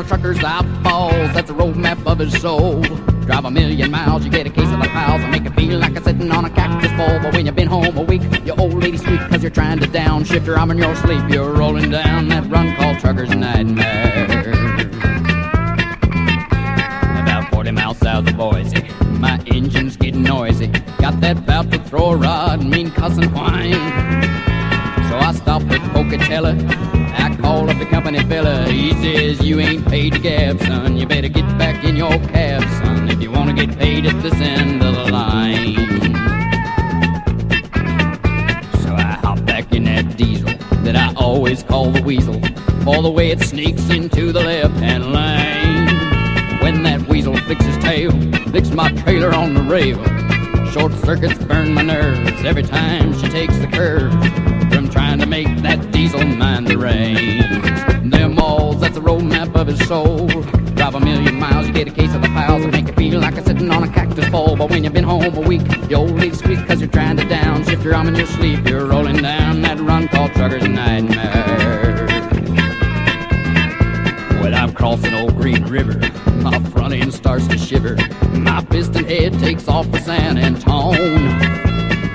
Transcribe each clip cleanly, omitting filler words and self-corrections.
a trucker's eyeballs. That's a road map of his soul. Drive a million miles, you get a case of the pals, and make it feel like I'm sitting on a cactus pole. But when you've been home a week, your old lady's sweet, cause you're trying to downshift her arm in your sleep. You're rolling down that run called Trucker's Nightmare. About 40 miles south of Boise, my engine's getting noisy. Got that about to throw a rod, mean cuss and whine. So I stopped at Pocatello. I called up the company fella. He says, you ain't paid your cab, son. You better get back in your cab, son, if you want to get paid at this end of the line. So I hop back in that diesel that I always call the weasel, for the way it sneaks into the left-hand lane. When that weasel flicks his tail, licks my trailer on the rail. Short circuits burn my nerves every time she takes the curve. From trying to make that diesel mind the reins. Them walls, that's a road map of his soul. Drive a million miles, you get a case of the pals, and make it feel like I'm sitting on a cactus pole. But when you've been home a week, your old lady's squeak, cause you're trying to downshift your arm in your sleep. You're rolling down that run called Trucker's Nightmare. When I'm crossing Old Green River, my front end starts to shiver. My piston head takes off the San Antone.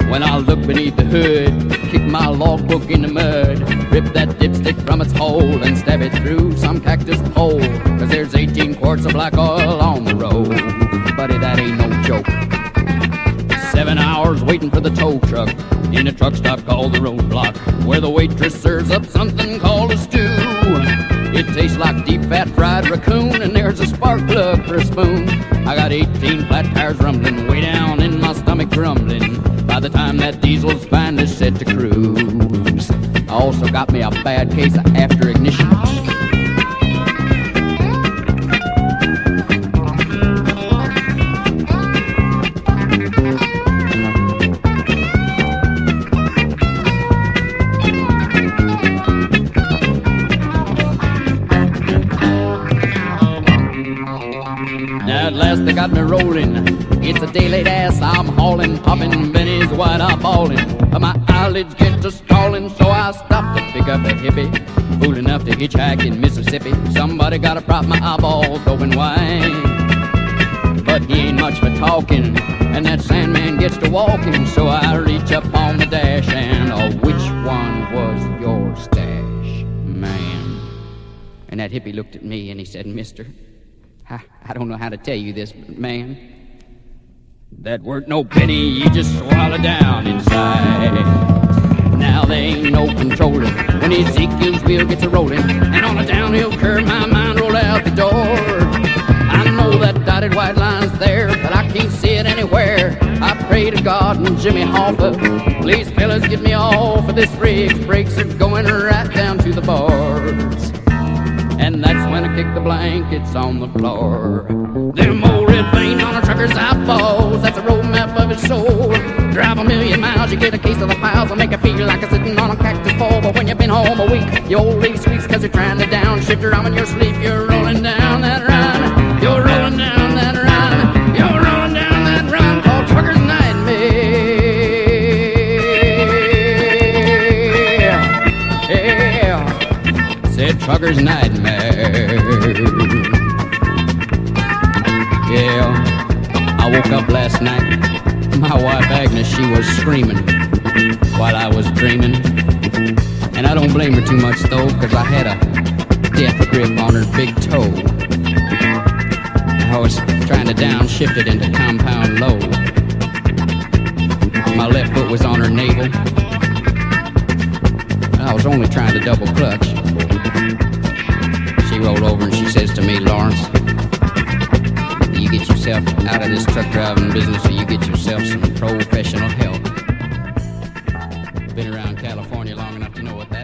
When I look beneath the hood, kick my logbook in the mud, rip that dipstick from its hole and stab it through some cactus pole. Cause there's 18 quarts of black oil on the road. Buddy, that ain't no joke. 7 hours waiting for the tow truck in a truck stop called the Roadblock, where the waitress serves up something called a stew. It tastes like deep fat fried raccoon, and there's a spark plug for a spoon. I got 18 flat tires rumbling, way down in my stomach grumbling, by the time that diesel's finally set to cruise. I also got me a bad case of after ignition. Now at last they got me rolling. It's a day late ass I'm hauling, popping Benny's wide eyeballing. My eyelids get to stalling, so I stop to pick up a hippie, fool enough to hitchhike in Mississippi. Somebody gotta prop my eyeballs open wide, but he ain't much for talking, and that Sandman gets to walking. So I reach up on the dash and, which one was your stash, man? And that hippie looked at me and he said, mister, I don't know how to tell you this, but man, that weren't no penny you just swallowed down inside. Now there ain't no controlling when Ezekiel's wheel gets a-rolling, and on a downhill curve my mind rolled out the door. I know that dotted white line's there, but I can't see it anywhere. I pray to God and Jimmy Hoffa, please fellas get me off of this rig. Brakes are going right down to the bars. And that's when I kick the blankets on the floor. Them old red veins on a trucker's eyeballs, that's a road map of his soul. Drive a million miles, you get a case of the piles, and make it feel like I'm sitting on a cactus pole. But when you've been home a week, your old lady squeaks cause you're trying to downshift her arm in your sleep. You're rolling down that run, you're rolling down that run, you're rolling down that run called Trucker's Nightmare. Yeah, said Trucker's Nightmare. Yeah, I woke up last night. My wife Agnes, she was screaming while I was dreaming. And I don't blame her too much though, cause I had a death grip on her big toe. I was trying to downshift it into compound low. My left foot was on her navel. I was only trying to double clutch. She rolled over and she says to me, Lawrence, you get yourself out of this truck driving business, or you get yourself some professional help. Been around California long enough to know what that